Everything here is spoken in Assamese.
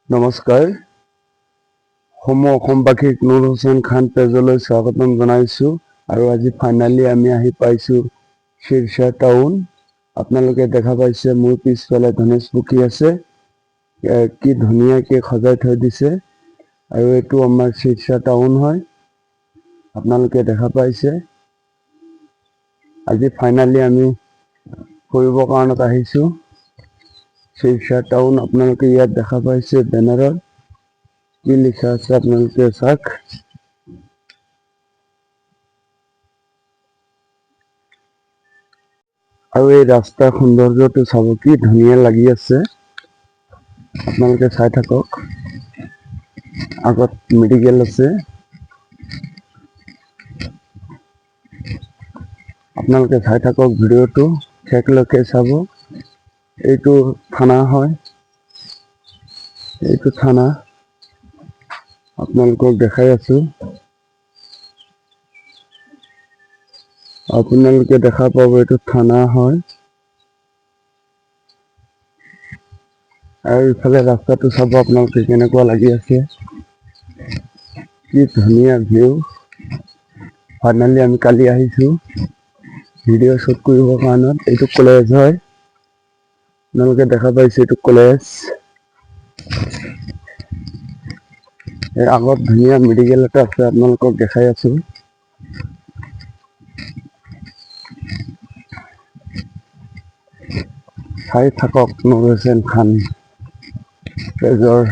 নমস্কাৰ, অসমবাসীক নুৰ হুছেইন খান পেজলৈ স্বাগতম জনাইছোঁ। আৰু আজি ফাইনেলি আমি আহি পাইছোঁ শিৰসা টাউন। আপোনালোকে দেখা পাইছে মোৰ পিছফালে ধনেশ পুখুৰী আছে, কি ধুনীয়াকৈ সজাই থৈ দিছে। আৰু এইটো আমাৰ শিৰসা টাউন হয়, আপোনালোকে দেখা পাইছে। আজি ফাইনেলি আমি ফুৰিবৰ কাৰণত আহিছোঁ শিৰসা টাউন। আপোনালোকে ইয়াত দেখা পাইছে বেনাৰত কি লিখা আছে, আপোনালোকে চাওক। আৰু এই ৰাস্তাৰ সৌন্দৰ্যটো চাব, কি ধুনীয়া লাগি আছে। আপোনালোকে চাই থাকক। আগত মেডিকেল আছে, আপোনালোকে চাই থাকক ভিডিঅ'টো শেষলৈকে চাব। এইটো থানা হয়, এইটো থানা আপোনালোকক দেখাই আছোঁ। আপোনালোকে দেখা পাব এইটো থানা হয়। আৰু ইফালে ৰাস্তাটো চাব আপোনালোকে কেনেকুৱা লাগি আছে, কি ধুনীয়া ভিউ। ফাইনেলি আমি কালি আহিছোঁ ভিডিঅ' শ্বুট কৰিবৰ কাৰণত। এইটো কলেজ হয়, আপোনালোকে দেখা পাইছে এইটো কলেজ। এই আগত ধুনীয়া মেডিকেল এটা আছে, আপোনালোকক দেখাই আছোঁ। চাই থাকক নুৰ হুছেইন খান পেজৰ